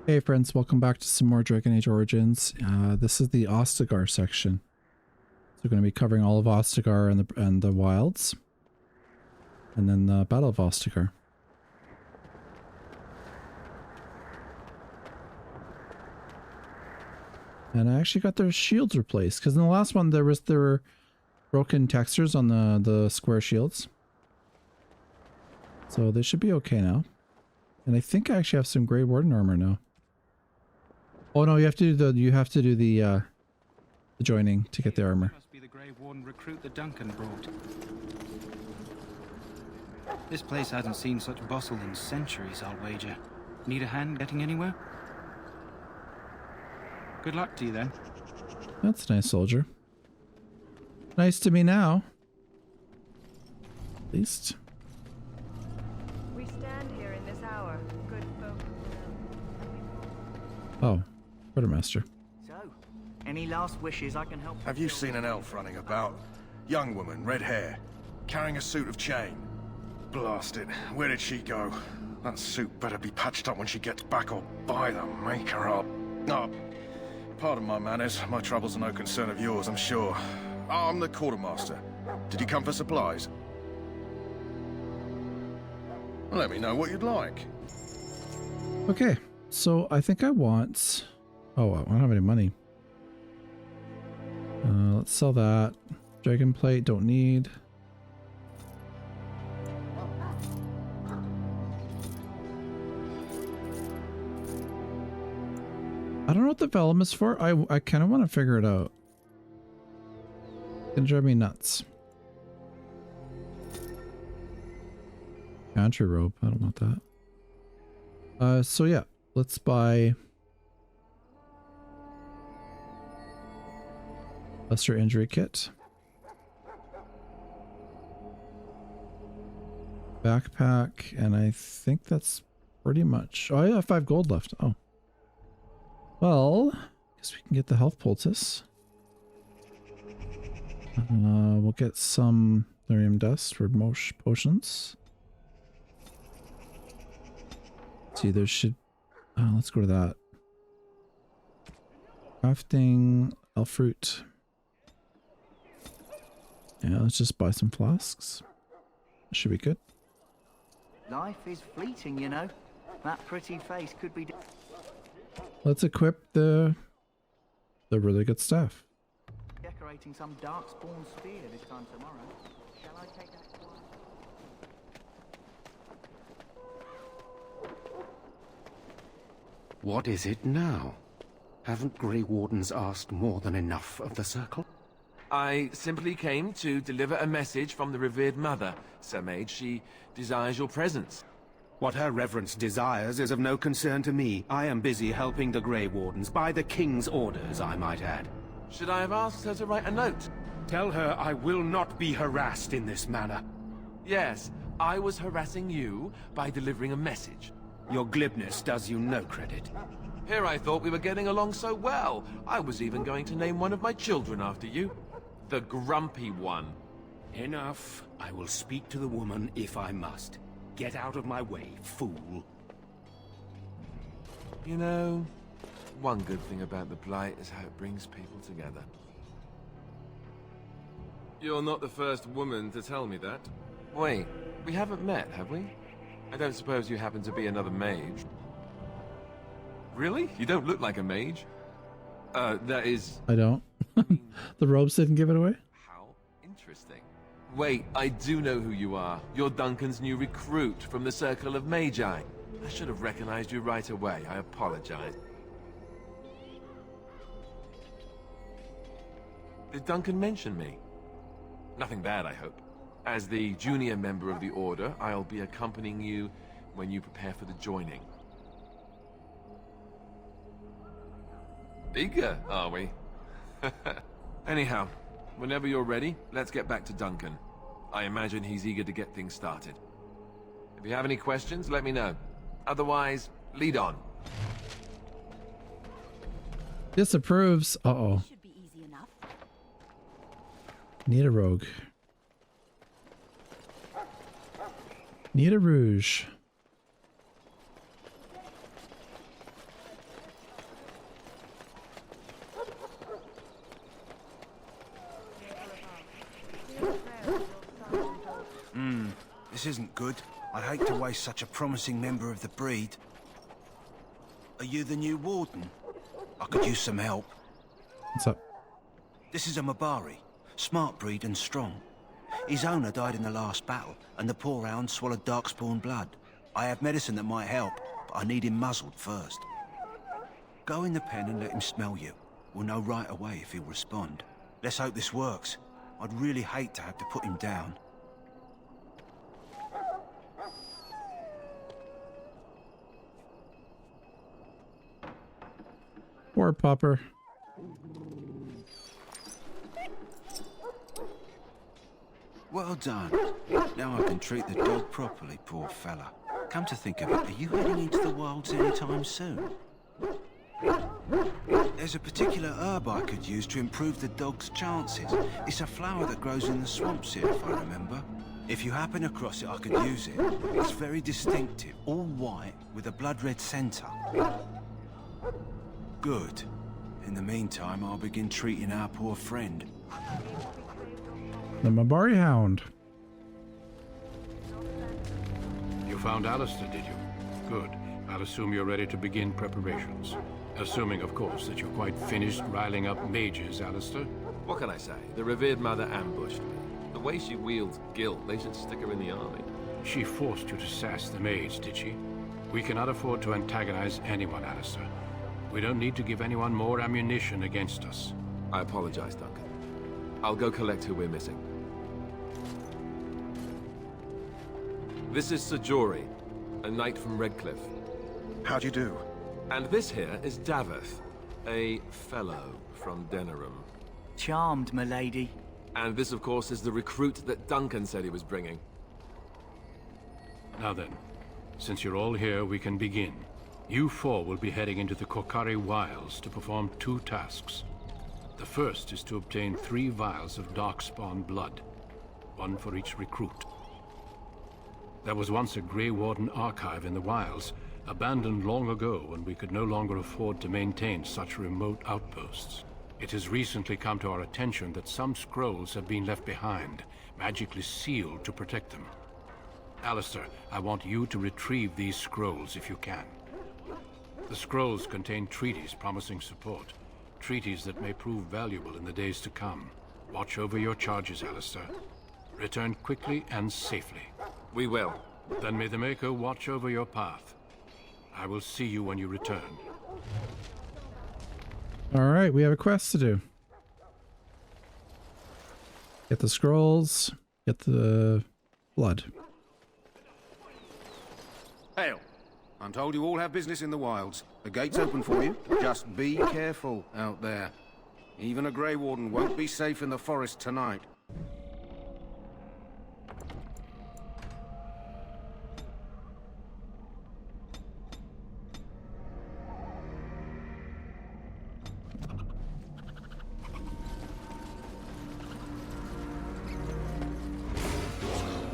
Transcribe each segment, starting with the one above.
Hey friends, welcome back to some more Dragon Age Origins. This is the Ostagar section. So we're going to be covering all of Ostagar and the wilds. And then the Battle of Ostagar. And I actually got their shields replaced, because in the last one there were broken textures on the square shields. So they should be okay now. And I think I actually have some Grey Warden armor now. Oh no, you have to do the joining to get the armor. Must be the Grey Warden recruit that Duncan brought. This place hasn't seen such bustle in centuries, I'll wager. Need a hand getting anywhere? Good luck to you then. That's a nice soldier. Nice to me now. At least. We stand here in this hour, good folk. Oh, Quartermaster. So, any last wishes I can help? Have you seen an elf running about? Young woman, red hair, carrying a suit of chain. Blast it, where did she go? That suit better be patched up when she gets back, or by the maker up. Oh, pardon my manners, my troubles are no concern of yours, I'm sure. Oh, I'm the quartermaster. Did you come for supplies? Well, let me know what you'd like. Okay, so I think I want... Oh, I don't have any money. Let's sell that. Dragon plate, don't need. I don't know what the vellum is for. I kind of want to figure it out. It's gonna drive me nuts. Country robe, I don't want that. So yeah, let's buy Lesser Injury Kit. Backpack, and I think that's pretty much... Oh, I have 5 gold left. Oh. Well, I guess we can get the health poultice. We'll get some lyrium dust for most potions. Let's see, there should... let's go to that. Crafting, elf fruit. Yeah, let's just buy some flasks. Should be good. Life is fleeting, you know. That pretty face could be... Let's equip the really good stuff. decorating some darkspawn spear this time tomorrow. Shall I take that quiet? What is it now? Haven't Grey Wardens asked more than enough of the Circle? I simply came to deliver a message from the revered mother, Sir Mage. She desires your presence. What her reverence desires is of no concern to me. I am busy helping the Grey Wardens, by the King's orders, I might add. Should I have asked her to write a note? Tell her I will not be harassed in this manner. Yes, I was harassing you by delivering a message. Your glibness does you no credit. Here I thought we were getting along so well. I was even going to name one of my children after you. The Grumpy One. Enough. I will speak to the woman if I must. Get out of my way, fool. You know, one good thing about the Blight is how it brings people together. You're not the first woman to tell me that. Wait, we haven't met, have we? I don't suppose you happen to be another mage. Really? You don't look like a mage. That is... I don't. The robes didn't give it away? How interesting. Wait, I do know who you are. You're Duncan's new recruit from the Circle of Magi. I should have recognized you right away. I apologize. Did Duncan mention me? Nothing bad, I hope. As the junior member of the Order, I'll be accompanying you when you prepare for the joining. Eager, are we? Anyhow, whenever you're ready, let's get back to Duncan. I imagine he's eager to get things started. If you have any questions, let me know. Otherwise, lead on. Disapproves. Uh-oh. Should be easy enough. Need a rogue. Need a rouge. This isn't good. I'd hate to waste such a promising member of the breed. Are you the new warden? I could use some help. What's up? This is a Mabari. Smart breed and strong. His owner died in the last battle, and the poor hound swallowed darkspawn blood. I have medicine that might help, but I need him muzzled first. Go in the pen and let him smell you. We'll know right away if he'll respond. Let's hope this works. I'd really hate to have to put him down. Poor Popper. Well done. Now I can treat the dog properly, poor fella. Come to think of it, are you heading into the wilds anytime soon? There's a particular herb I could use to improve the dog's chances. It's a flower that grows in the swamps here, if I remember. If you happen across it, I could use it. It's very distinctive, all white, with a blood-red centre. Good. In the meantime, I'll begin treating our poor friend. The Mabari Hound. You found Alistair, did you? Good. I'll assume you're ready to begin preparations. Assuming, of course, that you're quite finished riling up mages, Alistair. What can I say? The revered mother ambushed me. The way she wields guilt, they should stick her in the army. She forced you to sass the mage, did she? We cannot afford to antagonize anyone, Alistair. We don't need to give anyone more ammunition against us. I apologize, Duncan. I'll go collect who we're missing. This is Sir Jory, a knight from Redcliffe. How do you do? And this here is Daveth, a fellow from Denerim. Charmed, milady. And this, of course, is the recruit that Duncan said he was bringing. Now then, since you're all here, we can begin. You four will be heading into the Korcari wilds to perform 2 tasks. The first is to obtain 3 vials of darkspawn blood, 1 for each recruit. There was once a Grey Warden archive in the wilds, abandoned long ago when we could no longer afford to maintain such remote outposts. It has recently come to our attention that some scrolls have been left behind, magically sealed to protect them. Alistair, I want you to retrieve these scrolls if you can. The scrolls contain treaties promising support, treaties that may prove valuable in the days to come. Watch over your charges, Alistair. Return quickly and safely. We will. Then may the Maker watch over your path. I will see you when you return. Alright, we have a quest to do. Get the scrolls, get the blood. Hail. I'm told you all have business in the wilds. The gate's open for you. Just be careful out there. Even a Grey Warden won't be safe in the forest tonight.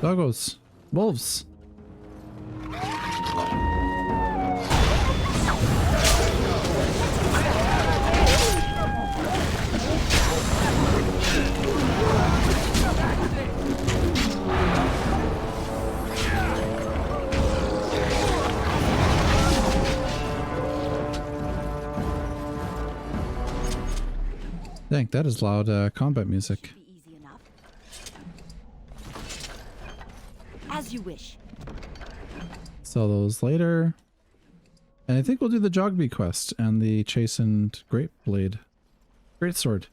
Doggos. Wolves. Dang, that is loud combat music. Easy enough. As you wish. Sell those later. And I think we'll do the Jogby quest and the Chastened Great Blade. Great Sword.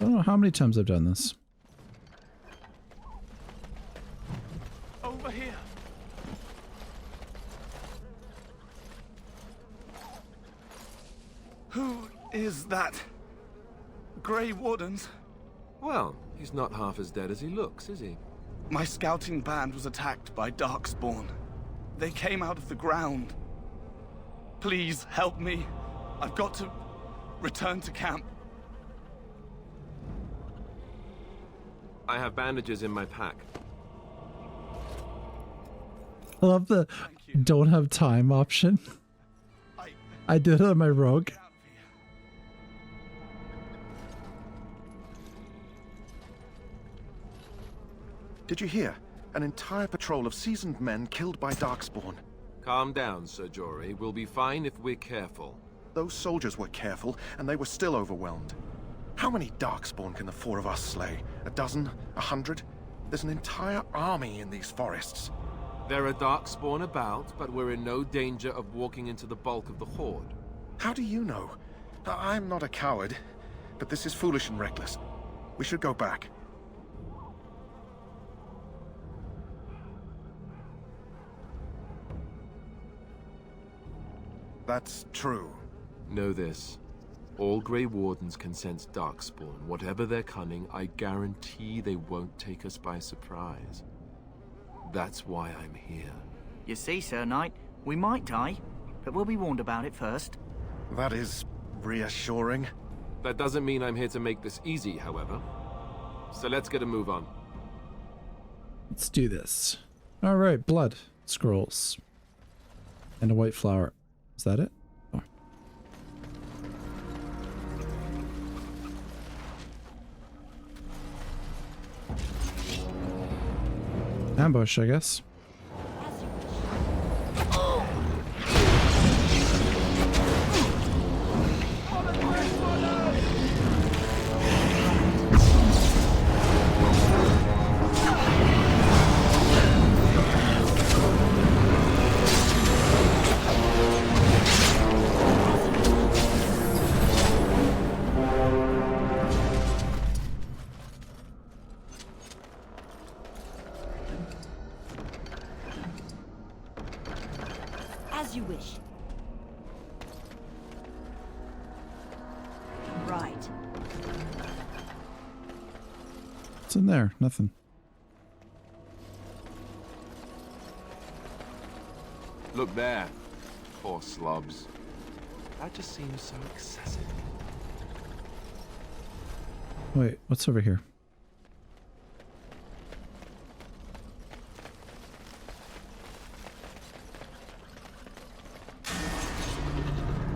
I don't know how many times I've done this. Over here. Who is that? Grey Wardens? Well, he's not half as dead as he looks, is he? My scouting band was attacked by Darkspawn. They came out of the ground. Please help me. I've got to return to camp. I have bandages in my pack. I love the don't have time option. I did it on my rogue. Did you hear? An entire patrol of seasoned men killed by Darkspawn. Calm down, Sir Jory. We'll be fine if we're careful. Those soldiers were careful, and they were still overwhelmed. How many Darkspawn can the four of us slay? A dozen? 100? There's an entire army in these forests. There are Darkspawn about, but we're in no danger of walking into the bulk of the Horde. How do you know? I'm not a coward, but this is foolish and reckless. We should go back. That's true. Know this. All Grey Wardens can sense Darkspawn. Whatever their cunning, I guarantee they won't take us by surprise. That's why I'm here. You see, Sir Knight, we might die, but we'll be warned about it first. That is reassuring. That doesn't mean I'm here to make this easy, however. So let's get a move on. Let's do this. All right, blood scrolls and a white flower. Is that it? Oh. Ambush, I guess. As you wish. Right. What's in there? Nothing. Look there. Poor slobs. That just seems so excessive. Wait, what's over here?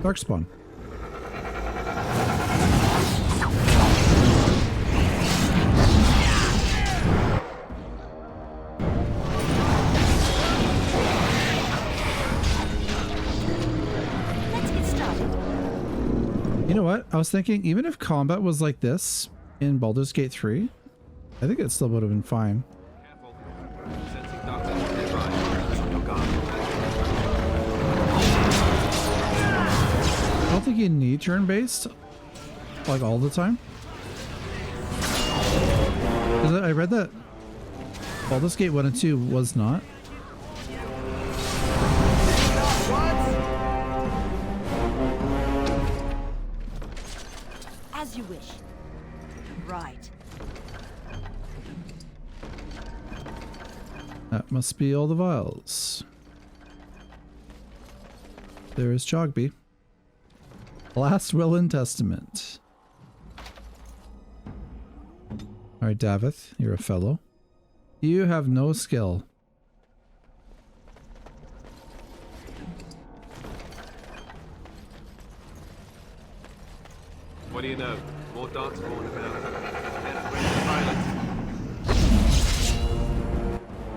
Darkspawn. Let's get started. You know what? I was thinking, even if combat was like this in Baldur's Gate 3, I think it still would have been fine. Careful. Sensing dark energy nearby. On your guard. I don't think you need turn-based, like all the time. 'Cause I read that Baldur's Gate 1 and 2 was not. As you wish. Right. That must be all the vials. There is Jogby. Last Will and Testament. Alright, Davith, you're a fellow. You have no skill. What do you know? More Darkspawn about. Let's break the silence.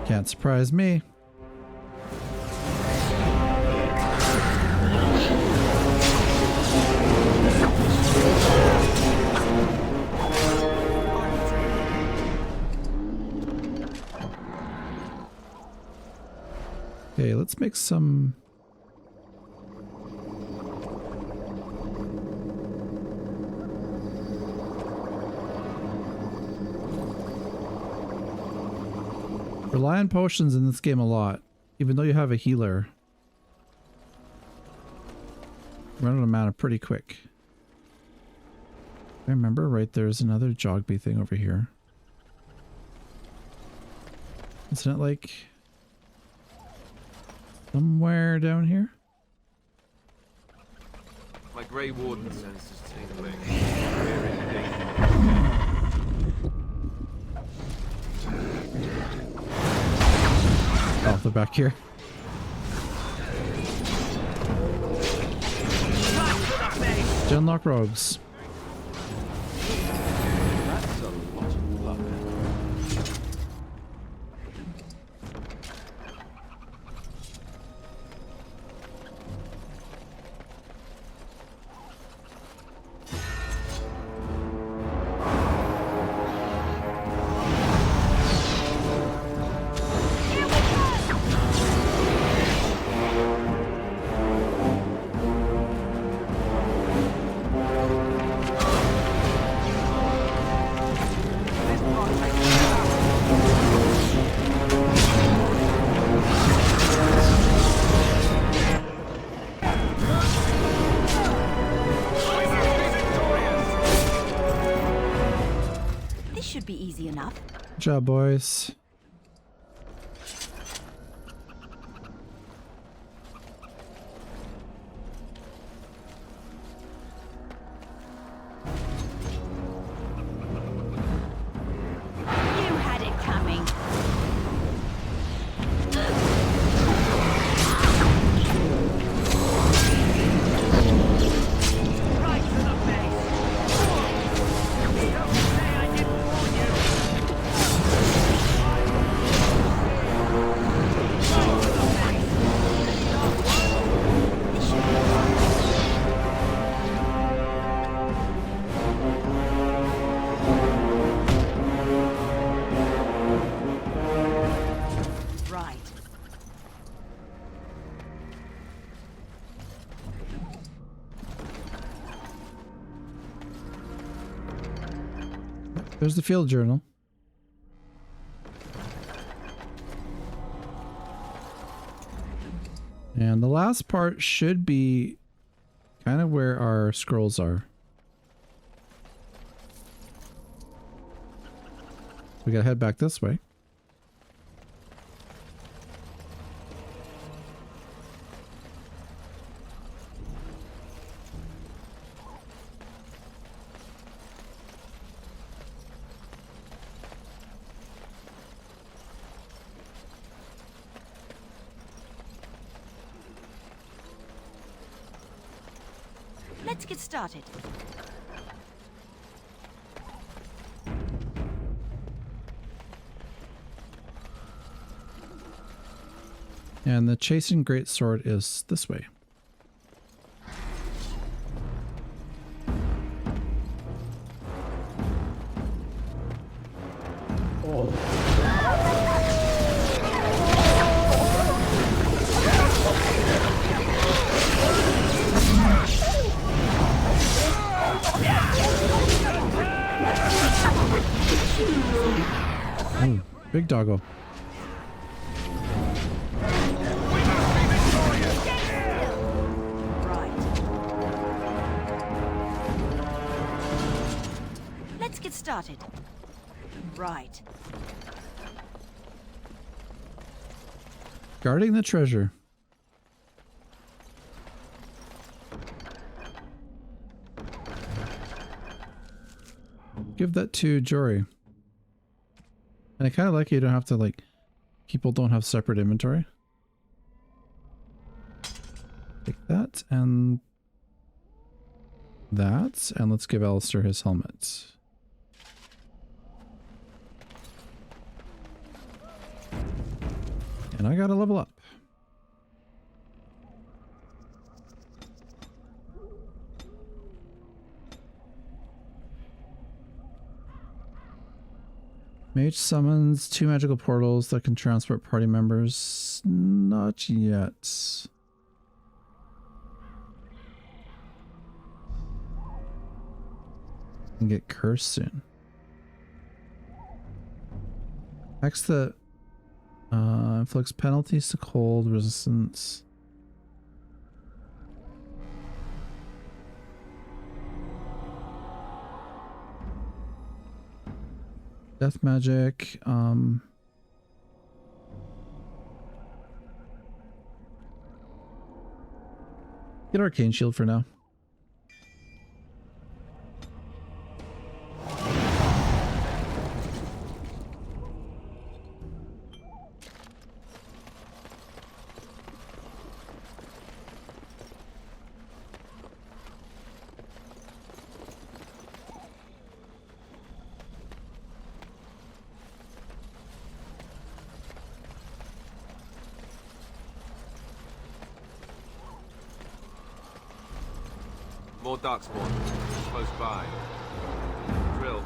Can't surprise me. Okay, let's make some... Rely on potions in this game a lot, even though you have a healer. Run out of mana pretty quick. I remember, right, there's another Jogby thing over here. Isn't it like... somewhere down here? My Grey Warden sense is tingling. We're in danger. Oh, they're back here. Genlock rogues. That's a lot of blood. job, boys. You had it coming. Right to the face. Don't say I didn't warn you. Right. There's the field journal. And the last part should be kind of where our scrolls are. We gotta head back this way. Let's get started. And the chasing greatsword is this way. Ooh, big doggo. Right. Let's get started. Right. Guarding the treasure. Give that to Jory. And I kind of like you don't have to, like, people don't have separate inventory. Take that and that, and let's give Alistair his helmet. And I gotta level up. Mage summons 2 magical portals that can transport party members. Not yet. And get cursed soon. Hex that inflicts penalties to cold resistance. Death magic. Get arcane shield for now. More darkspawn. Close by. Drill.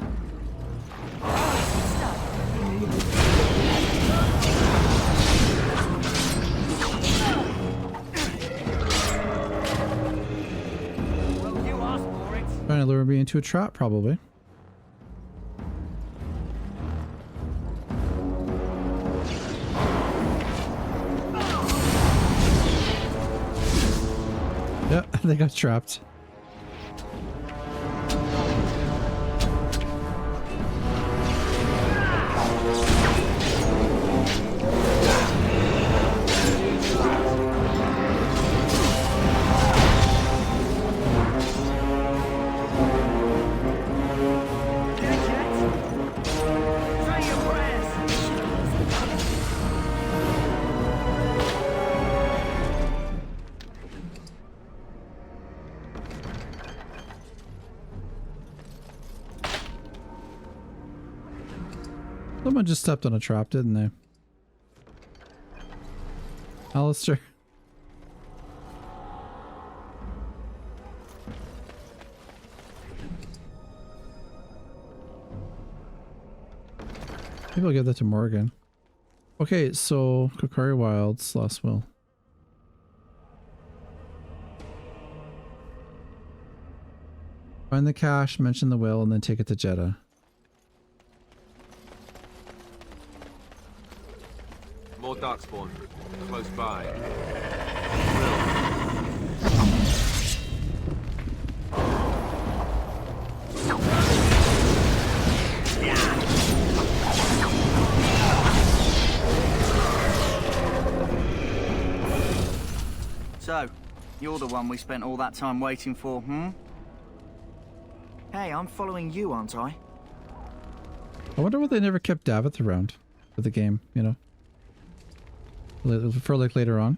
Well, you asked for it. Trying to lure me into a trap, probably. Yeah, they got trapped. Someone just stepped on a trap, didn't they? Alistair. Maybe I'll give that to Morgan. Okay, so Korcari Wilds, Lost Will. Find the cache, mention the will, and then take it to Jeddah. More darkspawn. Close by. So, you're the one we spent all that time waiting for, hmm? Hey, I'm following you, aren't I? I wonder why they never kept Davith around for the game, you know? For like later on.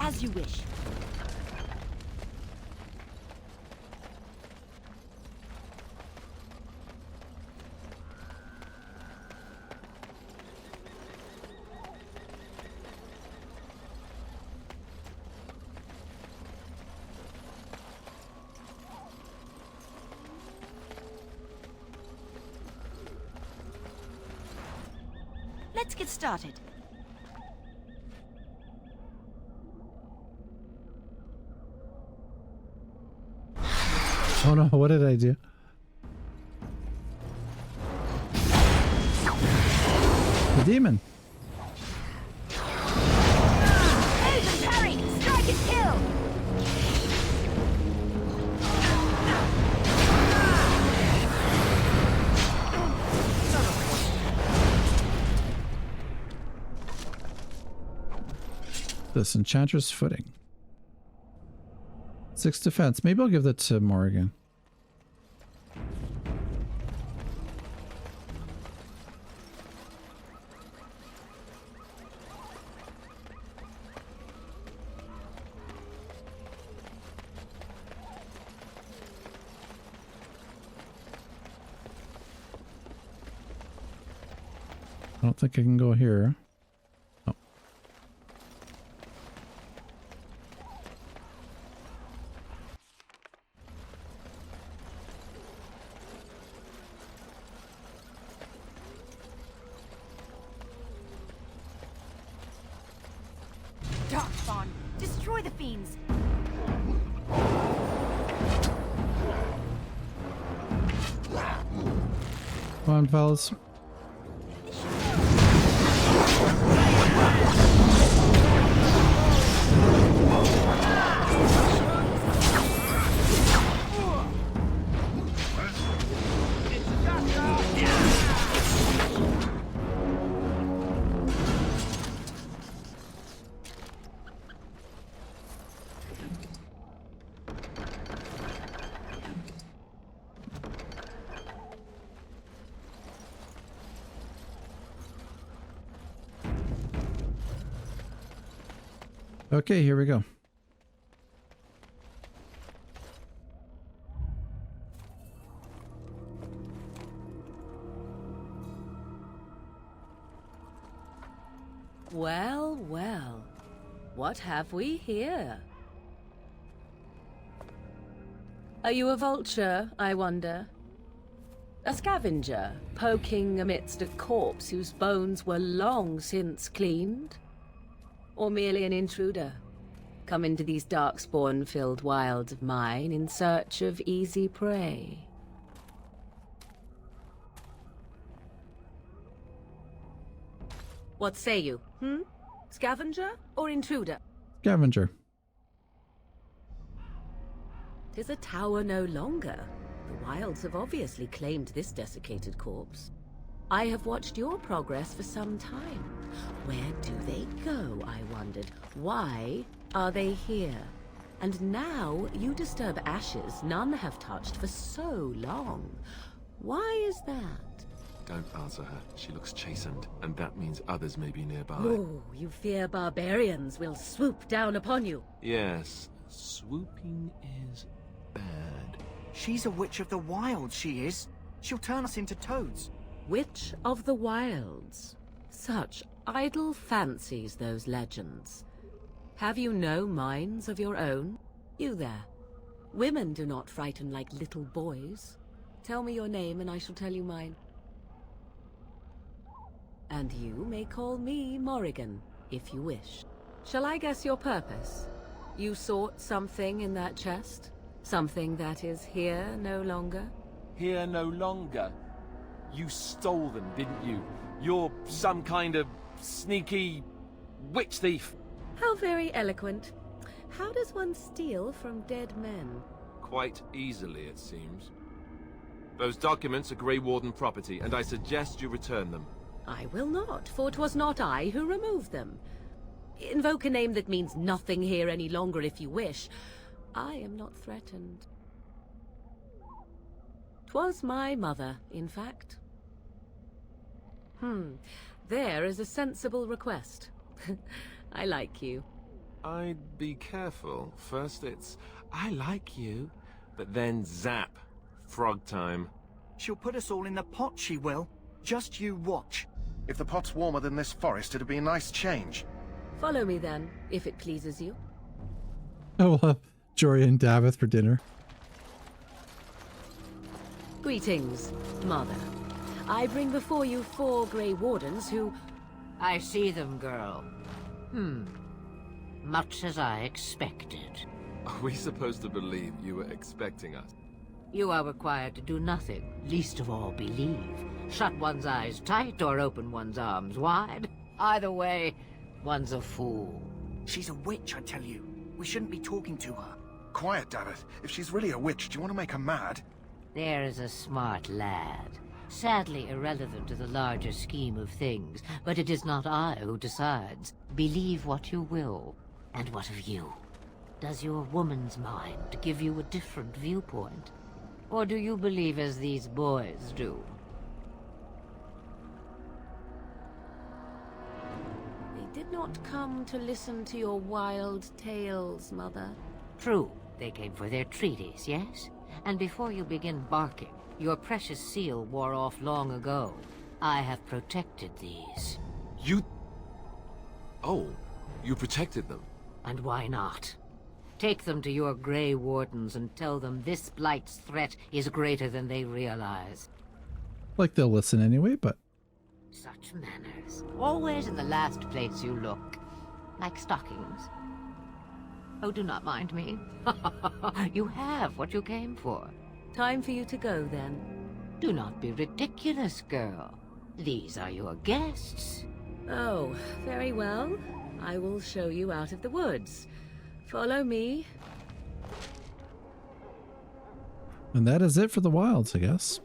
As you wish. Let's get started. Oh no, what did I do? The demon. Agent Harry, strike and kill! This Enchantress Footing. 6 defense. Maybe I'll give that to Morgan. I don't think I can go here. Oh. Darkspawn, destroy the fiends! Come on, fellas. Okay, here we go. Well, well. What have we here? Are you a vulture, I wonder? A scavenger, poking amidst a corpse whose bones were long since cleaned? Or merely an intruder, come into these darkspawn-filled wilds of mine in search of easy prey? What say you, Scavenger or intruder? Scavenger. 'Tis a tower no longer. The wilds have obviously claimed this desiccated corpse. I have watched your progress for some time. Where do they go, I wondered? Why are they here? And now you disturb ashes none have touched for so long. Why is that? Don't answer her. She looks chastened, and that means others may be nearby. Oh, you fear barbarians will swoop down upon you. Yes, swooping is bad. She's a witch of the wild, she is. She'll turn us into toads. Witch of the Wilds. Such idle fancies, those legends. Have you no minds of your own? You there. Women do not frighten like little boys. Tell me your name and I shall tell you mine. And you may call me Morrigan, if you wish. Shall I guess your purpose? You sought something in that chest? Something that is here no longer? Here no longer. You stole them, didn't you? You're some kind of sneaky witch thief. How very eloquent. How does one steal from dead men? Quite easily, it seems. Those documents are Grey Warden property, and I suggest you return them. I will not, for 'twas not I who removed them. Invoke a name that means nothing here any longer if you wish. I am not threatened. 'Twas my mother, in fact. There is a sensible request. I like you. I'd be careful. First it's, I like you, but then zap. Frog time. She'll put us all in the pot, she will. Just you watch. If the pot's warmer than this forest, it'd be a nice change. Follow me then, if it pleases you. I will have Jory and Davith for dinner. Greetings, Mother. I bring before you 4 Grey Wardens who... I see them, girl. Much as I expected. Are we supposed to believe you were expecting us? You are required to do nothing, least of all believe. Shut one's eyes tight or open one's arms wide. Either way, one's a fool. She's a witch, I tell you. We shouldn't be talking to her. Quiet, Davith. If she's really a witch, do you want to make her mad? There is a smart lad. Sadly irrelevant to the larger scheme of things, but it is not I who decides. Believe what you will. And what of you? Does your woman's mind give you a different viewpoint? Or do you believe as these boys do? They did not come to listen to your wild tales, Mother. True, they came for their treaties, yes? And before you begin barking, your precious seal wore off long ago. I have protected these. You... Oh, you protected them. And why not? Take them to your Grey Wardens and tell them this Blight's threat is greater than they realize. Like they'll listen anyway, but... Such manners. Always in the last place you look. Like stockings. Oh, do not mind me. You have what you came for. Time for you to go, then. Do not be ridiculous, girl. These are your guests. Oh, very well. I will show you out of the woods. Follow me. And that is it for the wilds, I guess.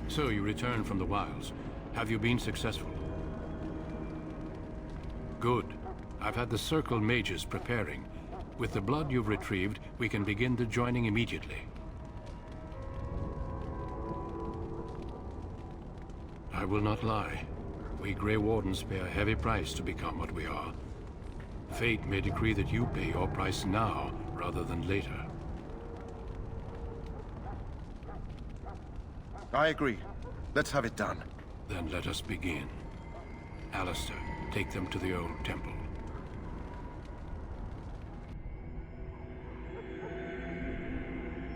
So you returned from the wilds. Have you been successful? Good. I've had the Circle mages preparing. With the blood you've retrieved, we can begin the joining immediately. I will not lie. We Grey Wardens pay a heavy price to become what we are. Fate may decree that you pay your price now, rather than later. I agree. Let's have it done. Then let us begin. Alistair, take them to the old temple.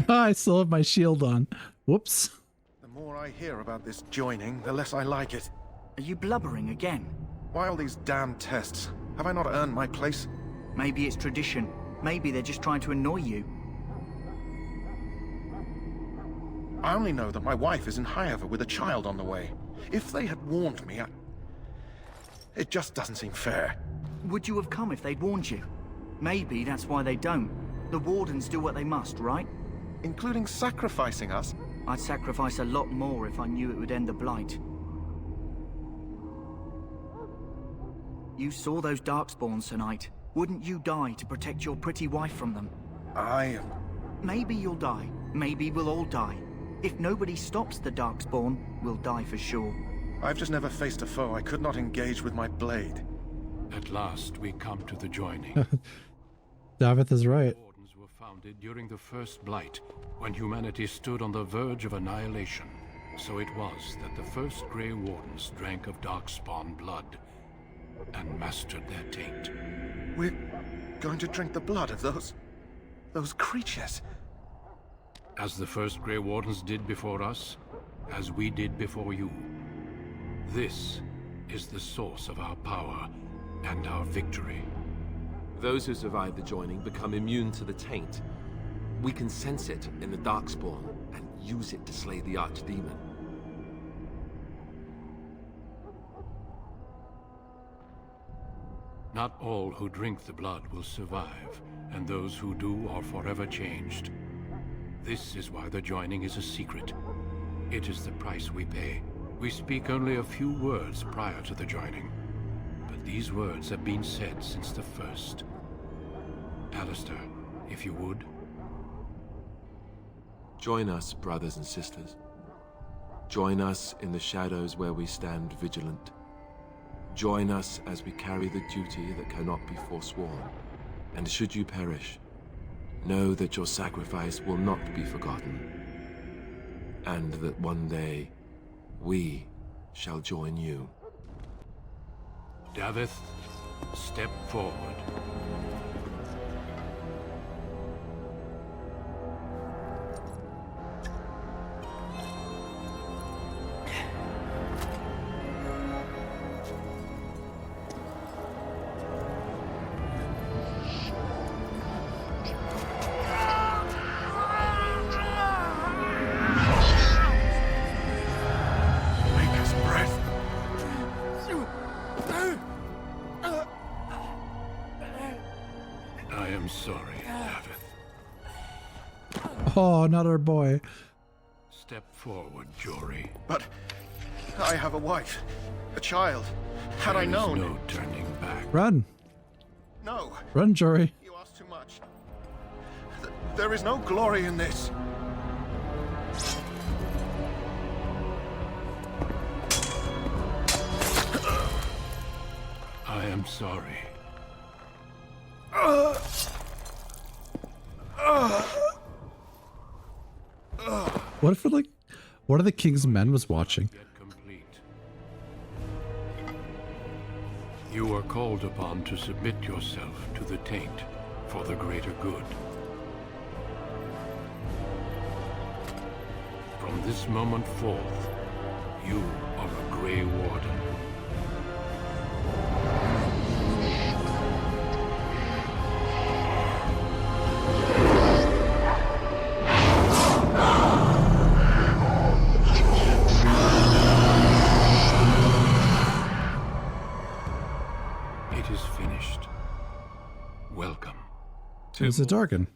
I still have my shield on. Whoops. The more I hear about this joining, the less I like it. Are you blubbering again? Why all these damn tests? Have I not earned my place? Maybe it's tradition. Maybe they're just trying to annoy you. I only know that my wife is in Highever with a child on the way. If they had warned me, it just doesn't seem fair. Would you have come if they'd warned you? Maybe that's why they don't. The Wardens do what they must, right? Including sacrificing us? I'd sacrifice a lot more if I knew it would end the Blight. You saw those Darkspawns tonight. Wouldn't you die to protect your pretty wife from them? Maybe you'll die. Maybe we'll all die. If nobody stops the Darkspawn, we'll die for sure. I've just never faced a foe I could not engage with my blade. At last, we come to the joining. Davith is right. Wardens were founded during the First Blight, when humanity stood on the verge of annihilation. So it was that the first Grey Wardens drank of Darkspawn blood and mastered their taint. We're going to drink the blood of those creatures. As the first Grey Wardens did before us, as we did before you. This is the source of our power and our victory. Those who survive the joining become immune to the taint. We can sense it in the Darkspawn and use it to slay the Archdemon. Not all who drink the blood will survive, and those who do are forever changed. This is why the joining is a secret. It is the price we pay. We speak only a few words prior to the joining, but these words have been said since the first. Alistair, if you would. Join us, brothers and sisters. Join us in the shadows where we stand vigilant. Join us as we carry the duty that cannot be forsworn. And should you perish, know that your sacrifice will not be forgotten. And that one day, we shall join you. Davith, step forward. Oh, not our boy. Step forward, Jory. But I have a wife, a child. Had I known... There is no turning back. Run. No. Run, Jory. You ask too much. There is no glory in this. I am sorry. What if like one of the king's men was watching? You are called upon to submit yourself to the taint for the greater good. From this moment forth, you are a Grey Warden. It's a Dargan.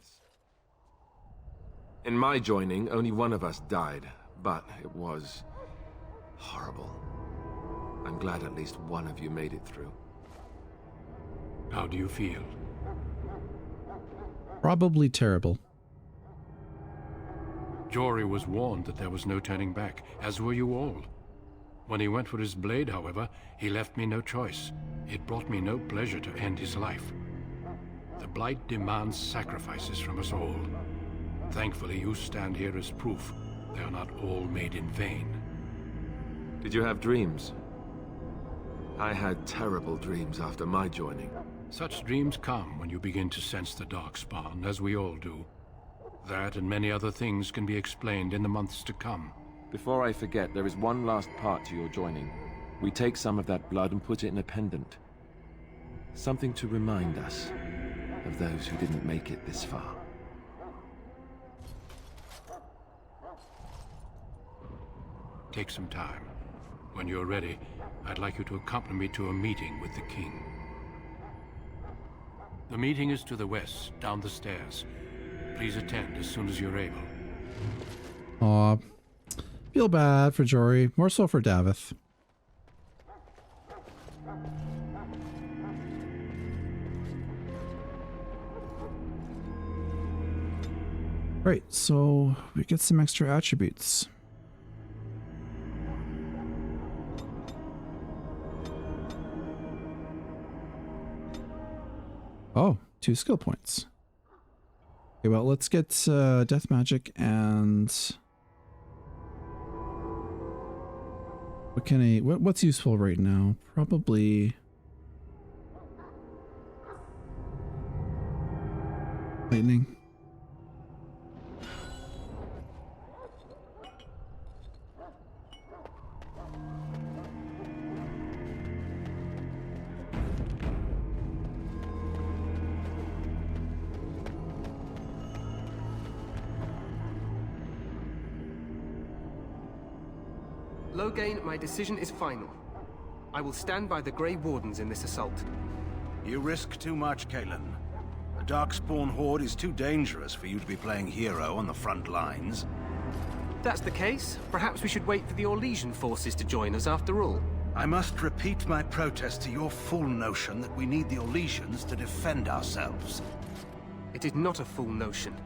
In my joining, only one of us died, but it was horrible. I'm glad at least one of you made it through. How do you feel? Probably terrible. Jory was warned that there was no turning back, as were you all. When he went for his blade, however, he left me no choice. It brought me no pleasure to end his life. The Blight demands sacrifices from us all. Thankfully, you stand here as proof they are not all made in vain. Did you have dreams? I had terrible dreams after my joining. Such dreams come when you begin to sense the Darkspawn, as we all do. That and many other things can be explained in the months to come. Before I forget, there is one last part to your joining. We take some of that blood and put it in a pendant. Something to remind us of those who didn't make it this far. Take some time. When you're ready, I'd like you to accompany me to a meeting with the king. The meeting is to the west, down the stairs. Please attend as soon as you're able. Aw. Feel bad for Jory, more so for Davith. Right, so we get some extra attributes. Oh, 2 skill points. Okay, well, let's get death magic and what's useful right now? Probably lightning. Loghain, my decision is final. I will stand by the Grey Wardens in this assault. You risk too much, Kalen. The Darkspawn Horde is too dangerous for you to be playing hero on the front lines. If that's the case, perhaps we should wait for the Orlesian forces to join us after all. I must repeat my protest to your fool notion that we need the Orlesians to defend ourselves. It is not a fool notion.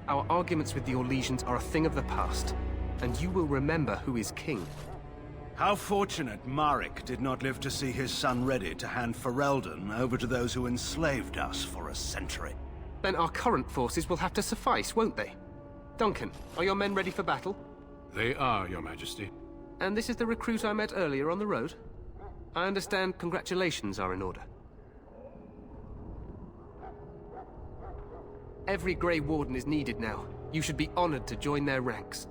Our arguments with the Orlesians are a thing of the past, and you will remember who is king. How fortunate Marek did not live to see his son ready to hand Ferelden over to those who enslaved us for a century. Then our current forces will have to suffice, won't they? Duncan, are your men ready for battle? They are, Your Majesty. And this is the recruit I met earlier on the road? I understand congratulations are in order. Every Grey Warden is needed now. You should be honored to join their ranks.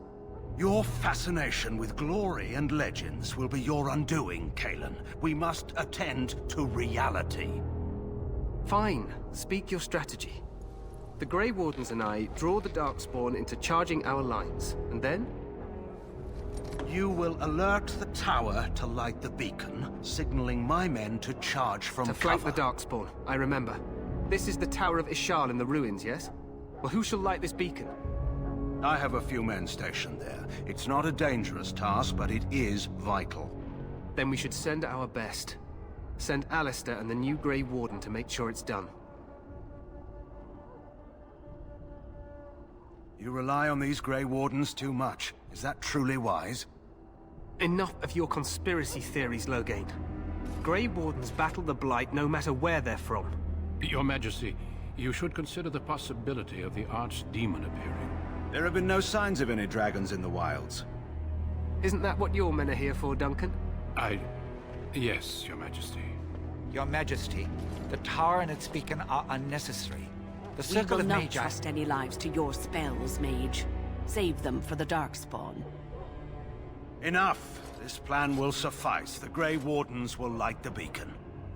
Your fascination with glory and legends will be your undoing, Kalen. We must attend to reality. Fine. Speak your strategy. The Grey Wardens and I draw the Darkspawn into charging our lines, and then? You will alert the tower to light the beacon, signaling my men to charge from cover. To flank the Darkspawn, I remember. This is the Tower of Ishal in the ruins, yes? Well, who shall light this beacon? I have a few men stationed there. It's not a dangerous task, but it is vital. Then we should send our best. Send Alistair and the new Grey Warden to make sure it's done. You rely on these Grey Wardens too much. Is that truly wise? Enough of your conspiracy theories, Loghain. Grey Wardens battle the Blight no matter where they're from. Your Majesty, you should consider the possibility of the Archdemon appearing. There have been no signs of any dragons in the wilds. Isn't that what your men are here for, Duncan? Yes, Your Majesty. Your Majesty, the tower and its beacon are unnecessary. The circle we of will not mage trust any lives to your spells, mage. Save them for the Darkspawn. Enough! This plan will suffice. The Grey Wardens will light the beacon.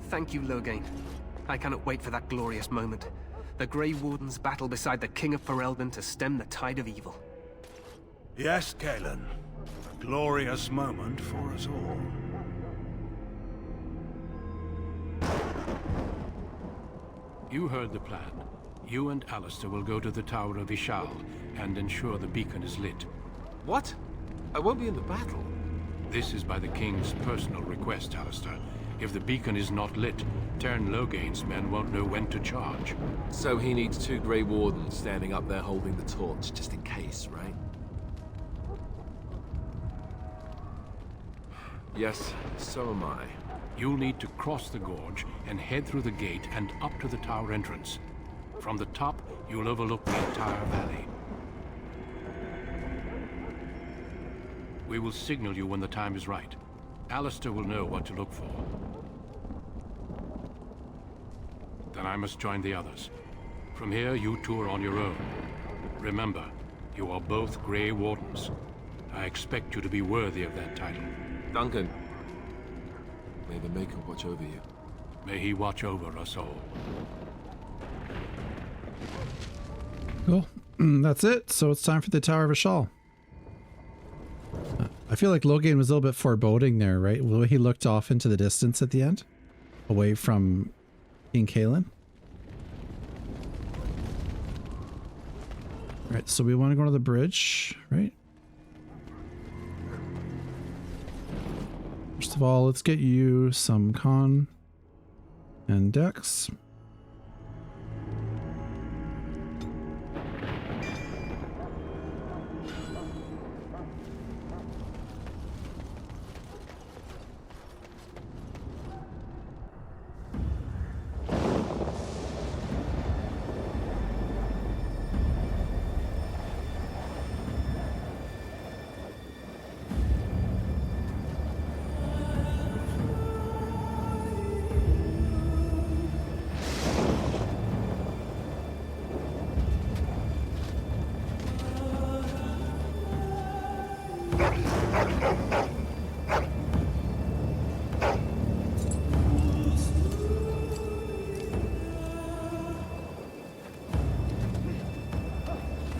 Thank you, Loghain. I cannot wait for that glorious moment. The Grey Wardens battle beside the King of Ferelden to stem the tide of evil. Yes, Kalen. A glorious moment for us all. You heard the plan. You and Alistair will go to the Tower of Ishal and ensure the beacon is lit. What? I won't be in the battle. This is by the King's personal request, Alistair. If the beacon is not lit, Tern Loghain's men won't know when to charge. So he needs 2 Grey Wardens standing up there holding the torch, just in case, right? Yes, so am I. You'll need to cross the gorge and head through the gate and up to the tower entrance. From the top, you'll overlook the entire valley. We will signal you when the time is right. Alistair will know what to look for. Then I must join the others. From here, you two are on your own. Remember, you are both Grey Wardens. I expect you to be worthy of that title. Duncan, may the Maker watch over you. May he watch over us all. Cool. That's it. So it's time for the Tower of Ishal. I feel like Loghain was a little bit foreboding there, right? Well, he looked off into the distance at the end, away from King Kalen. Right, so we want to go to the bridge, right? First of all, let's get you some con and dex.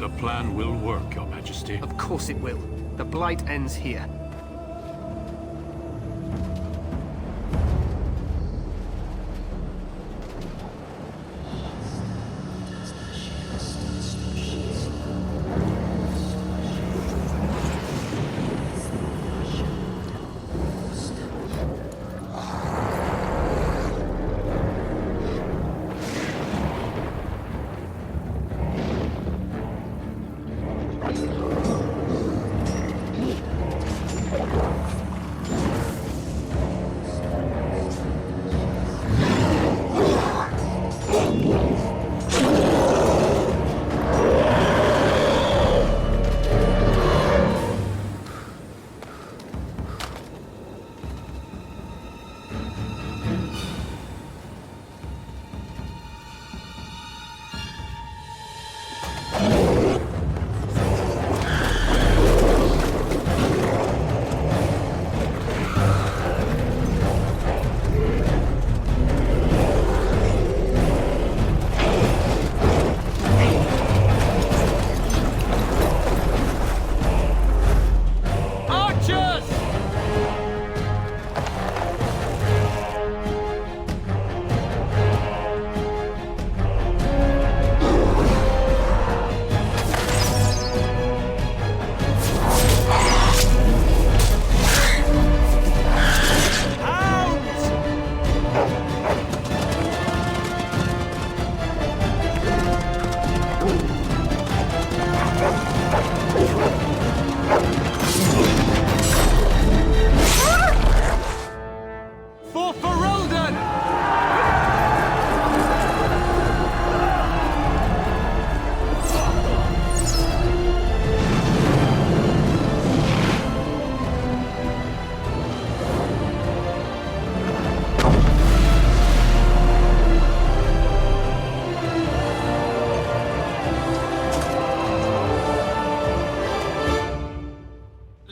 The plan will work, Your Majesty. Of course it will. The Blight ends here.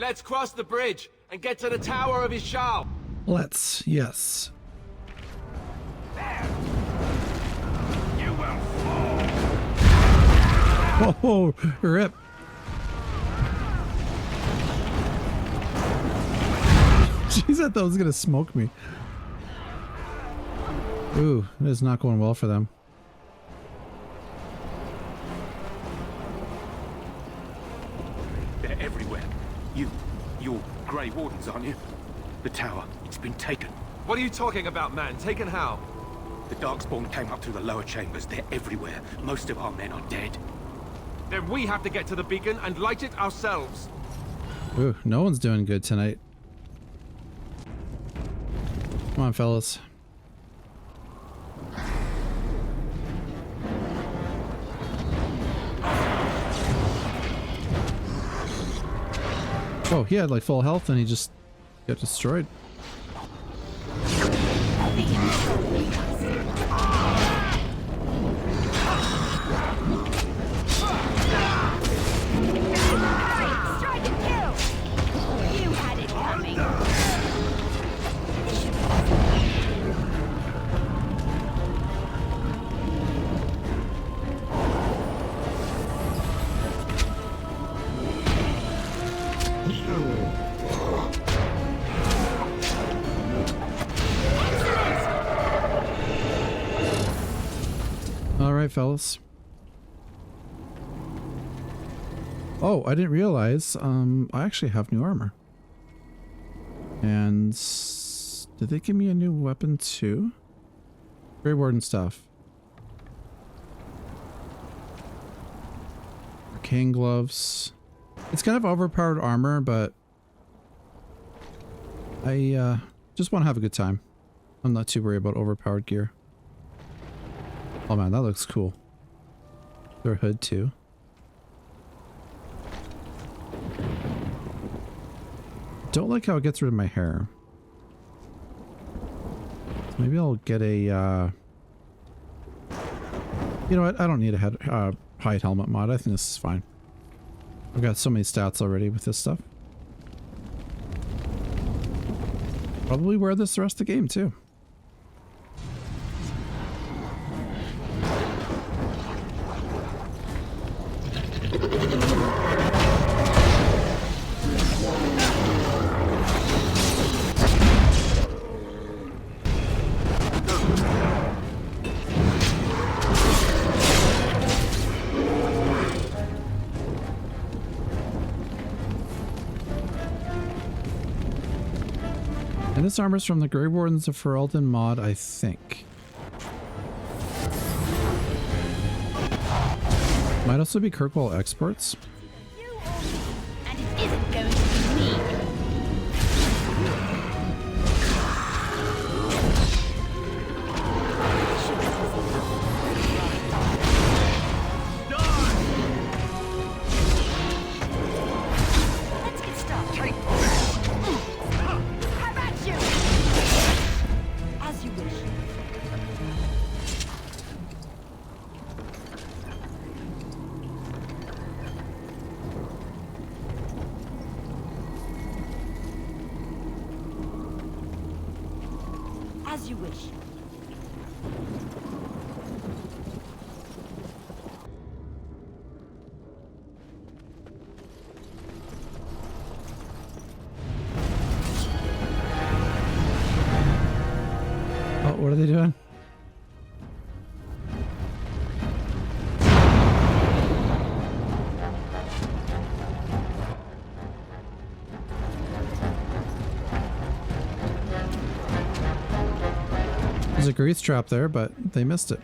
Let's cross the bridge and get to the Tower of Ishal. Let's, yes. You will fall. Oh, rip. Jeez, I thought it was gonna smoke me. Ooh, it is not going well for them. They're everywhere. You're Grey Wardens, aren't you? The tower, it's been taken. What are you talking about, man? Taken how? The Darkspawn came up through the lower chambers. They're everywhere. Most of our men are dead. Then we have to get to the beacon and light it ourselves. Ooh, no one's doing good tonight. Come on, fellas. Oh, he had like full health and he just got destroyed. Strike and kill! You had it coming. All right, fellas. Oh, I didn't realize, I actually have new armor. And did they give me a new weapon too? Grey Warden stuff. Arcane gloves. It's kind of overpowered armor, but I just want to have a good time. I'm not too worried about overpowered gear. Oh man, that looks cool. Their hood too. Don't like how it gets rid of my hair. So maybe I'll get a, you know what? I don't need a hide helmet mod. I think this is fine. I've got so many stats already with this stuff. Probably wear this the rest of the game too. This armor's from the Grey Wardens of Ferelden mod, I think. Might also be Kirkwall exports. And it isn't going to be me. Let's get started. How about you? As you wish. As you wish. Oh, what are they doing? There's a grease trap there, but they missed it.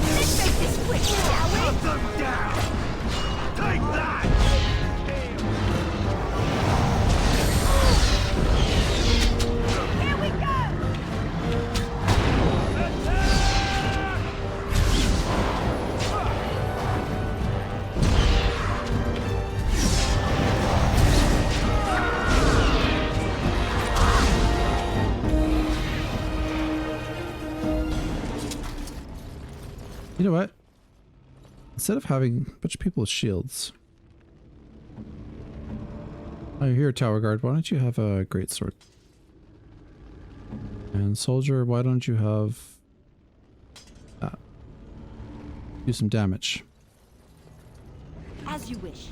Let's make this quick, shall we? Put them down! Take that! Here we go! You know what? Instead of having a bunch of people with shields. Oh, you're here, Tower Guard. Why don't you have a greatsword? And Soldier, why don't you have that? Do some damage. As you wish.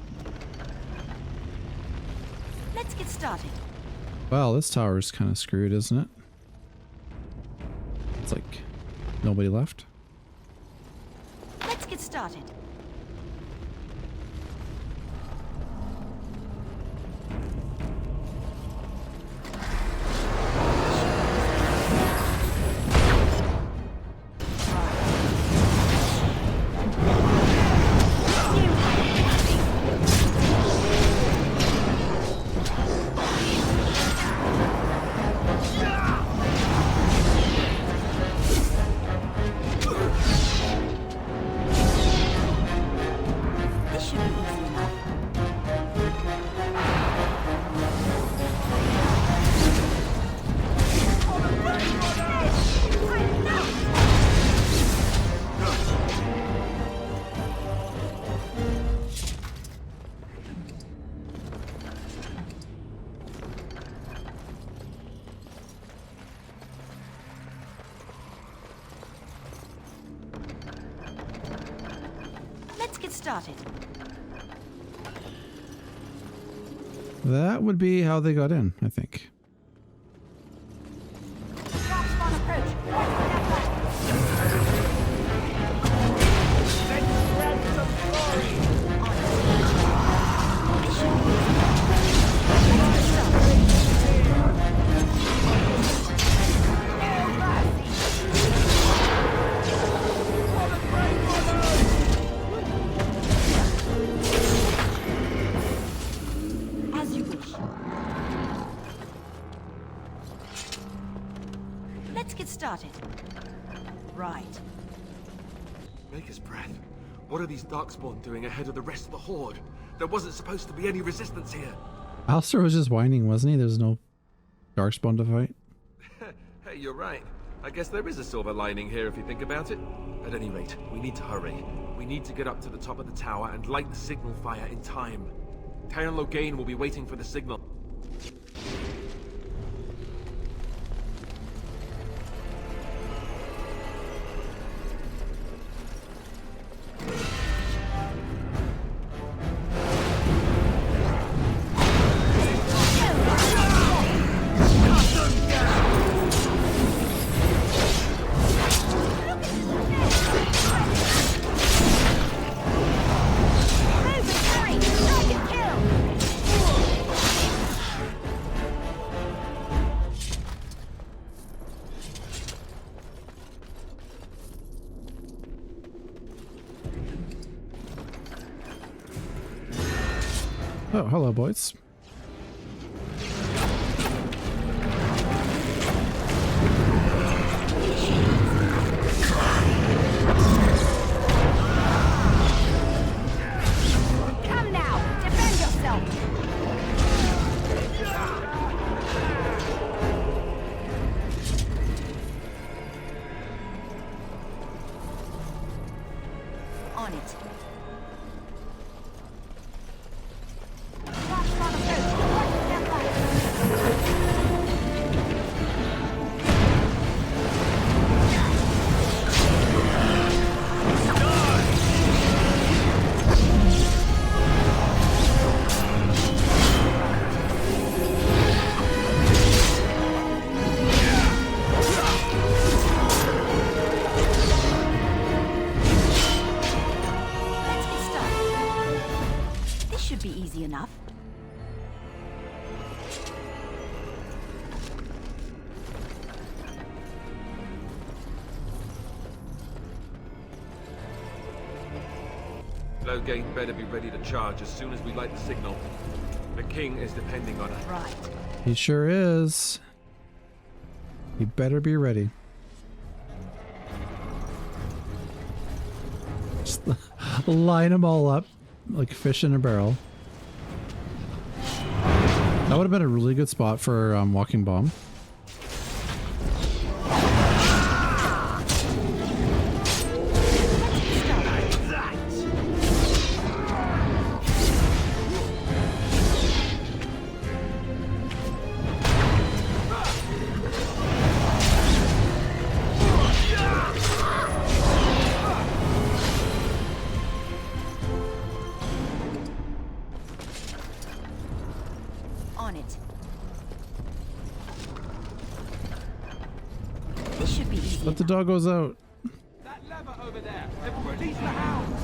Let's get started. Well, this tower's kind of screwed, isn't it? It's like nobody left. Let's get started. This should be easy enough. Let's get started. That would be how they got in, I think. Drop spawn approach. As you wish. Let's get started. Right. Maker's breath. What are these Darkspawn doing ahead of the rest of the Horde? There wasn't supposed to be any resistance here. Alistair was just whining, wasn't he? There's no Darkspawn to fight. Hey, you're right. I guess there is a silver lining here if you think about it. At any rate, we need to hurry. We need to get up to the top of the tower and light the signal fire in time. Tyron Loghain will be waiting for the signal. Oh, hello, boys. Come now, defend yourself. On it. Let's get started. This should be easy enough. Logate better be ready to charge as soon as we light the signal. The king is depending on us. Right. He sure is. You better be ready. Just line them all up like fish in a barrel. That would have been a really good spot for walking bomb. On it. This should be easy. Let the doggos out. That lever over there. It will release the hound.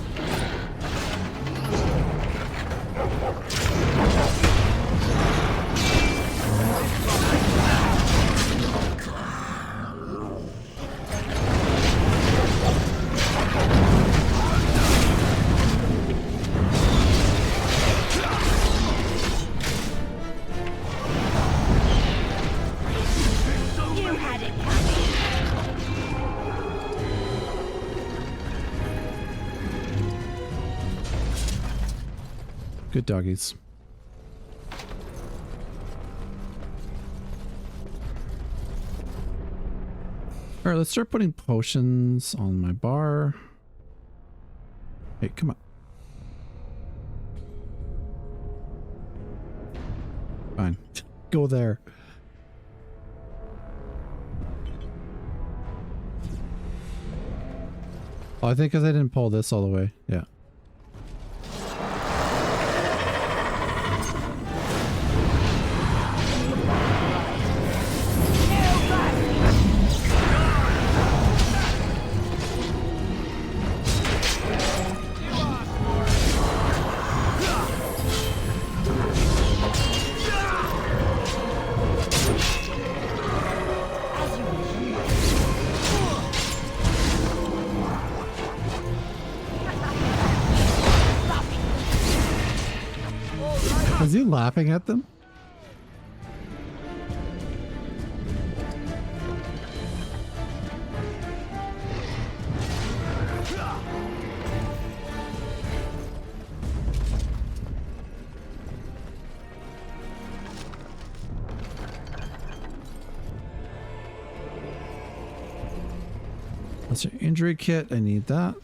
You had it coming. Good doggies. All right, let's start putting potions on my bar. Hey, come on. Fine. Go there. Oh, I think because I didn't pull this all the way. Yeah. Is he laughing at them? That's your injury kit. I need that.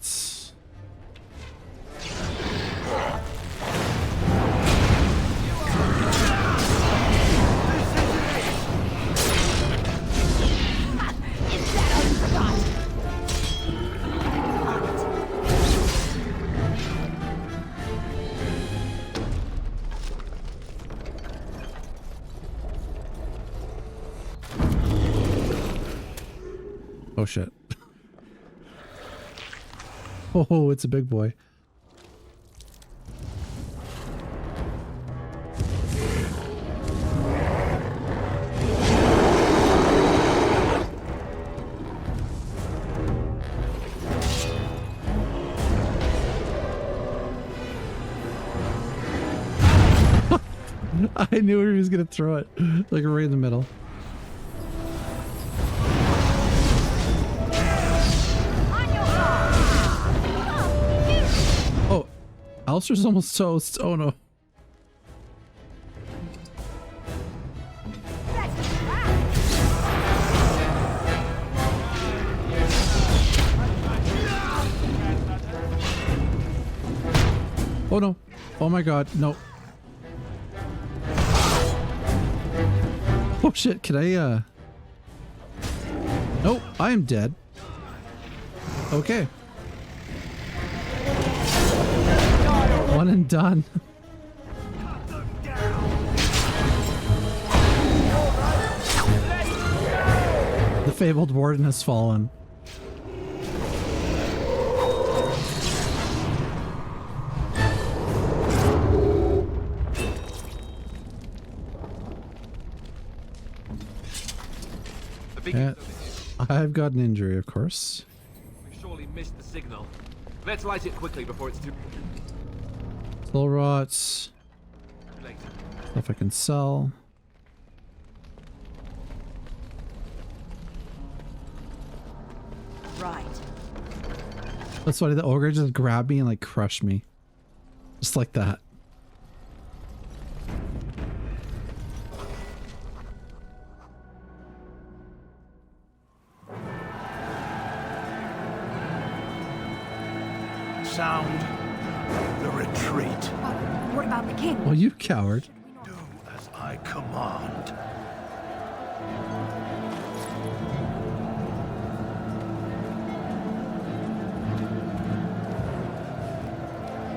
Oh shit. Oh, it's a big boy. I knew he was gonna throw it, like right in the middle. Oh, Alistair's almost toast. Oh no. Oh no. Oh my god, no. Oh shit, can I Nope, I am dead. Okay. One and done. The fabled warden has fallen. Yeah, I've got an injury, of course. We surely missed the signal. Let's light it quickly before it's too Soul rot. late. Stuff I can sell. Right. That's funny, the ogre just grabbed me and like crushed me. Just like that. Sound the retreat. What about the king? Oh, you coward. Do as I command.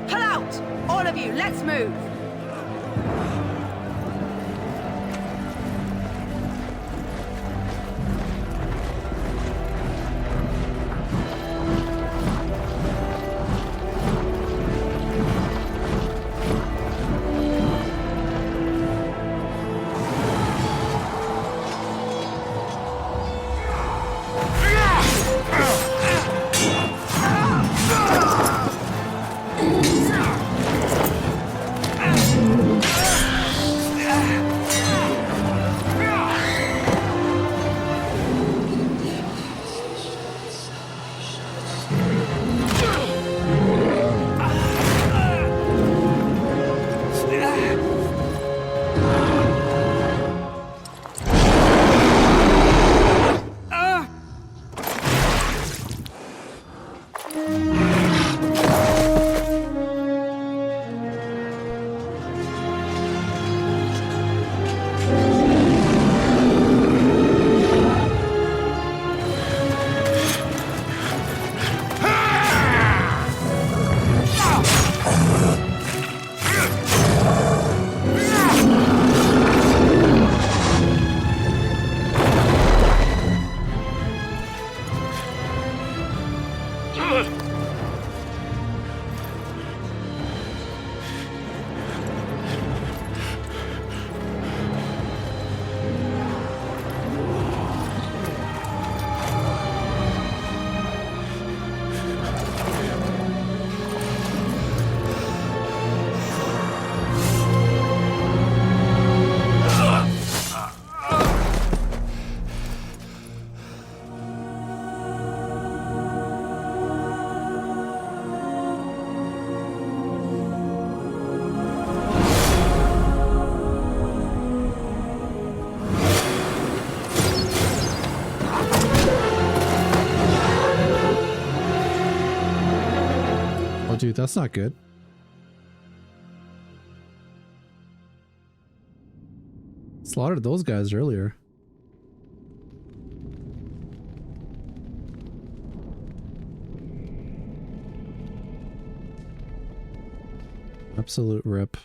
Pull out! All of you, let's move! Dude, that's not good. Slaughtered those guys earlier. Absolute rip.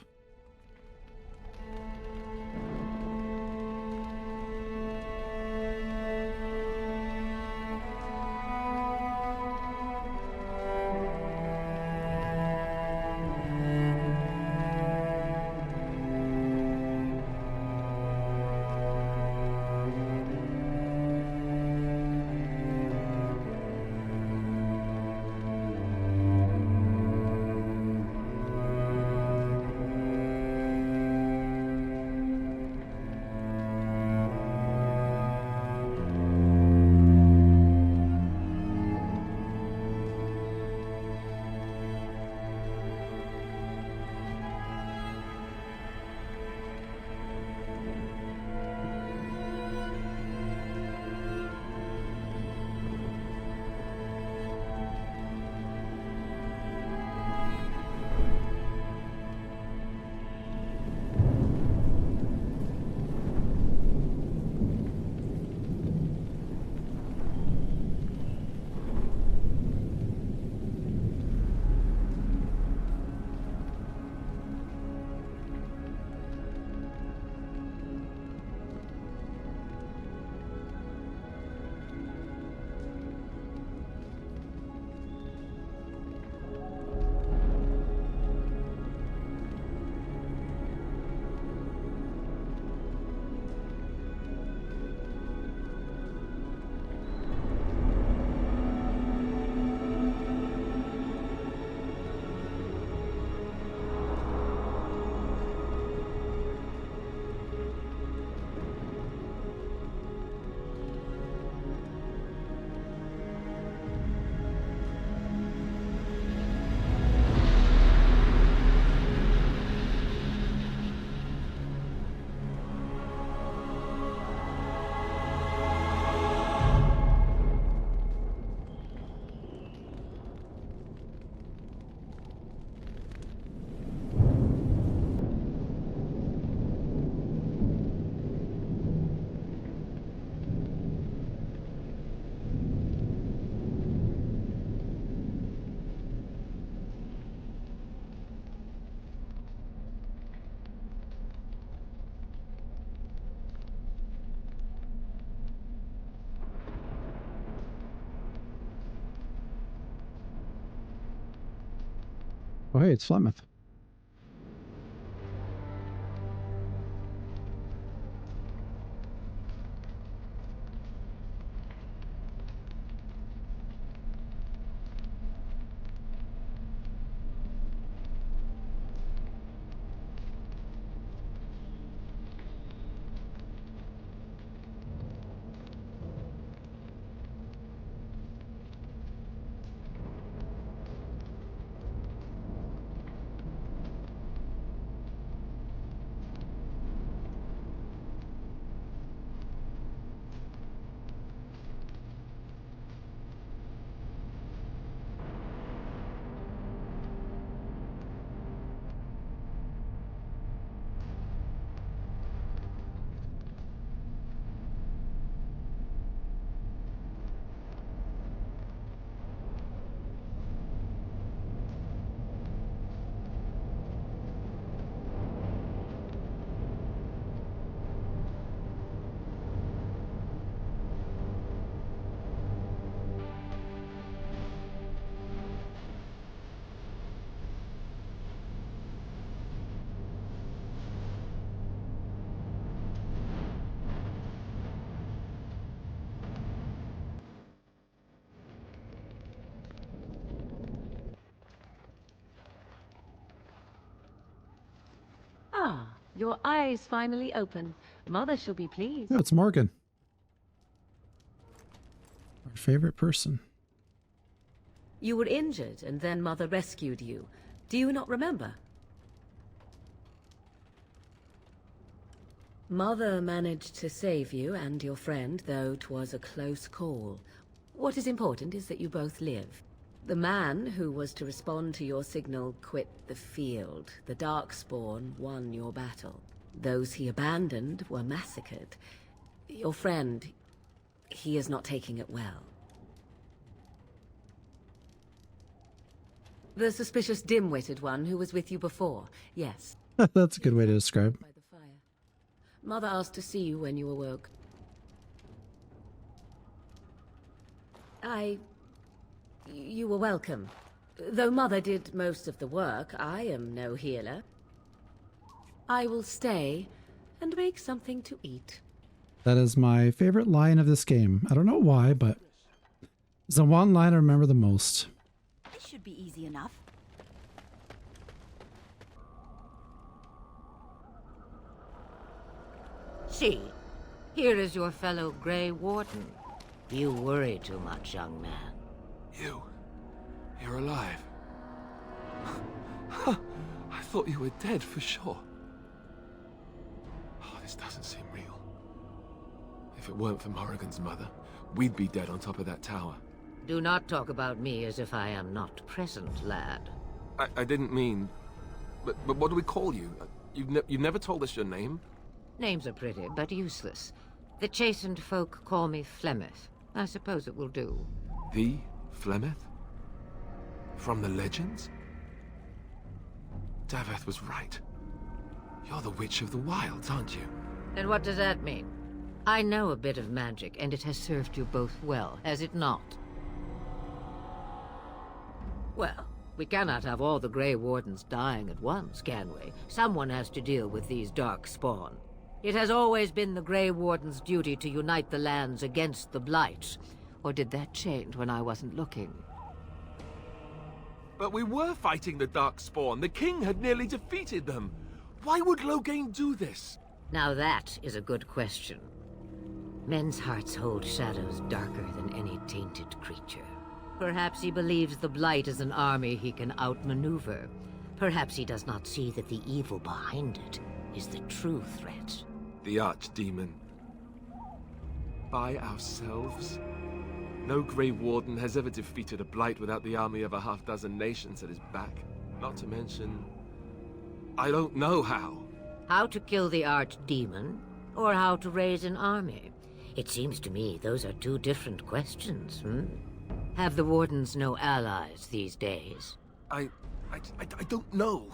Oh, hey, it's Flemeth. Ah, your eyes finally open. Mother shall be pleased. Oh, it's Morgan. Our favorite person. You were injured, and then Mother rescued you. Do you not remember? Mother managed to save you and your friend, though 'twas a close call. What is important is that you both live. The man who was to respond to your signal quit the field. The Darkspawn won your battle. Those he abandoned were massacred. Your friend, he is not taking it well. The suspicious dim-witted one who was with you before, yes. That's a good way to describe. By the fire. Mother asked to see you when you awoke. You were welcome. Though Mother did most of the work, I am no healer. I will stay and make something to eat. That is my favorite line of this game. I don't know why, but it's the one line I remember the most. This should be easy enough. See, here is your fellow Grey Warden. You worry too much, young man. You're alive. I thought you were dead for sure. Oh, this doesn't seem real. If it weren't for Morrigan's mother, we'd be dead on top of that tower. Do not talk about me as if I am not present, lad. I didn't mean... But what do we call you? You've never told us your name? Names are pretty, but useless. The chastened folk call me Flemeth. I suppose it will do. The Flemeth? From the legends? Daveth was right. You're the Witch of the Wilds, aren't you? And what does that mean? I know a bit of magic, and it has served you both well, has it not? Well, we cannot have all the Grey Wardens dying at once, can we? Someone has to deal with these darkspawn. It has always been the Grey Warden's duty to unite the lands against the Blights. Or did that change when I wasn't looking? But we were fighting the Darkspawn. The king had nearly defeated them. Why would Loghain do this? Now that is a good question. Men's hearts hold shadows darker than any tainted creature. Perhaps he believes the Blight is an army he can outmaneuver. Perhaps he does not see that the evil behind it is the true threat. The Archdemon. By ourselves? No Grey Warden has ever defeated a Blight without the army of a half-dozen nations at his back. Not to mention... I don't know how. How to kill the Archdemon, or how to raise an army? It seems to me those are two different questions, Have the Wardens no allies these days? I don't know.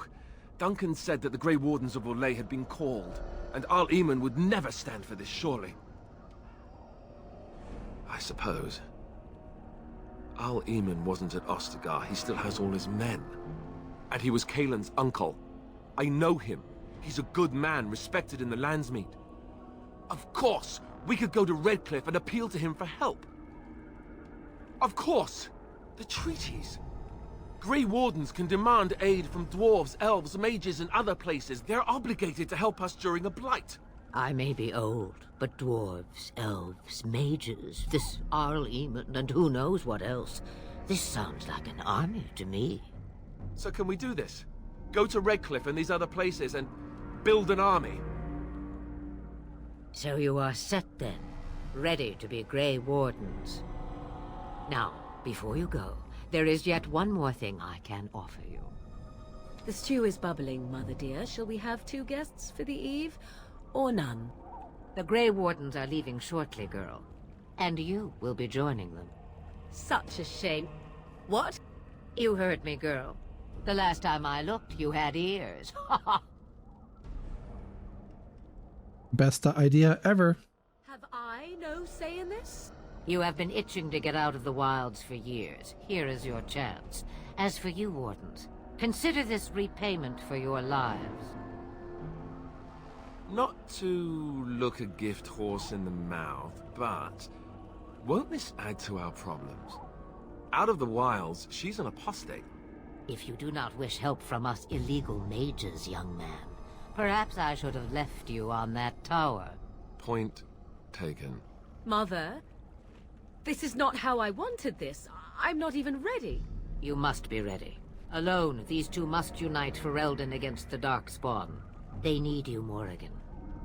Duncan said that the Grey Wardens of Orlais had been called, and Arl Eamon would never stand for this, surely. I suppose. Arl Eamon wasn't at Ostagar. He still has all his men. And he was Kaelin's uncle. I know him. He's a good man, respected in the Landsmeet. Of course, we could go to Redcliffe and appeal to him for help. Of course! The treaties. Grey Wardens can demand aid from dwarves, elves, mages, and other places. They're obligated to help us during a blight. I may be old, but dwarves, elves, mages, this Arl Eamon, and who knows what else. This sounds like an army to me. So can we do this? Go to Redcliffe and these other places and build an army? So you are set then, ready to be Grey Wardens. Now, before you go, there is yet one more thing I can offer you. The stew is bubbling, Mother dear. Shall we have 2 guests for the eve, or none? The Grey Wardens are leaving shortly, girl. And you will be joining them. Such a shame. What? You heard me, girl. The last time I looked, you had ears. Ha ha! Best idea ever. Have I no say in this? You have been itching to get out of the wilds for years. Here is your chance. As for you, Wardens, consider this repayment for your lives. Not to look a gift horse in the mouth, but won't this add to our problems? Out of the wilds, she's an apostate. If you do not wish help from us illegal mages, young man, perhaps I should have left you on that tower. Point taken. Mother, this is not how I wanted this. I'm not even ready. You must be ready. Alone, these two must unite for Eldon against the Darkspawn. They need you, Morrigan.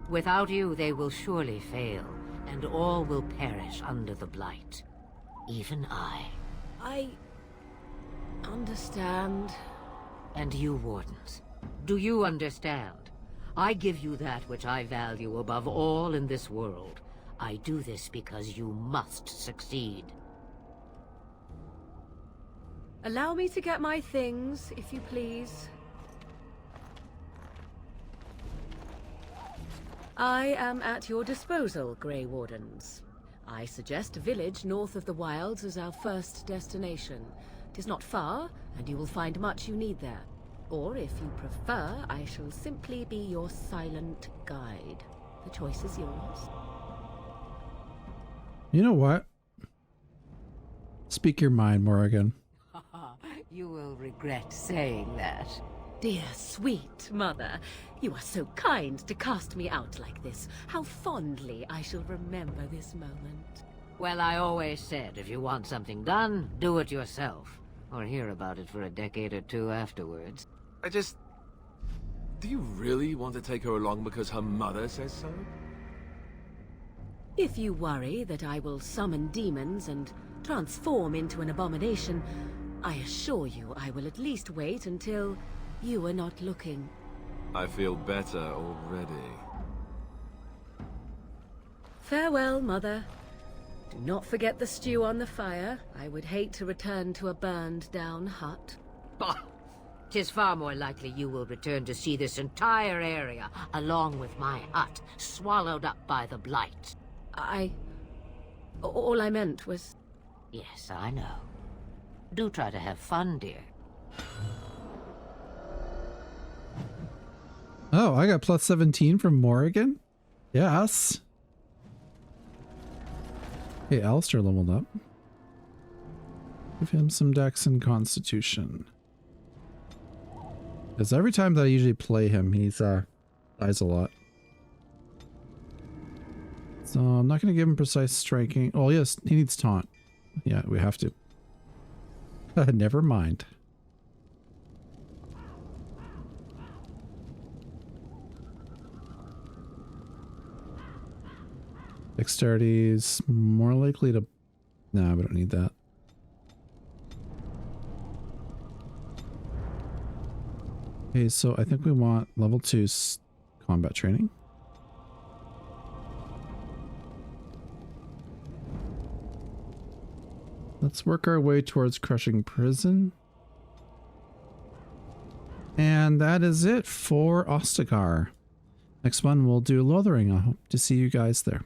Without you, they will surely fail, and all will perish under the Blight. Even I. I understand. And you, Wardens. Do you understand? I give you that which I value above all in this world. I do this because you must succeed. Allow me to get my things, if you please. I am at your disposal, Grey Wardens. I suggest a village north of the wilds as our first destination. It is not far, and you will find much you need there. Or, if you prefer, I shall simply be your silent guide. The choice is yours. You know what? Speak your mind, Morrigan. You will regret saying that. Dear, sweet mother, you are so kind to cast me out like this. How fondly I shall remember this moment. Well, I always said, if you want something done, do it yourself. Or hear about it for a decade or 2 afterwards. Do you really want to take her along because her mother says so? If you worry that I will summon demons and transform into an abomination, I assure you I will at least wait until you are not looking. I feel better already. Farewell, Mother. Do not forget the stew on the fire. I would hate to return to a burned-down hut. Bah! 'Tis far more likely you will return to see this entire area, along with my hut, swallowed up by the Blight. All I meant was... Yes, I know. Do try to have fun, dear. Oh, I got plus 17 from Morrigan? Yes. Hey, Alistair leveled up. Give him some dex and constitution. Because every time that I usually play him, he's dies a lot. So I'm not going to give him precise striking. Oh yes, he needs taunt. Yeah, we have to. Never mind. Dexterity's more likely to... Nah, we don't need that. Okay, so I think we want level 2 combat training. Let's work our way towards crushing prison. And that is it for Ostagar. Next one we'll do Lothering. I hope to see you guys there.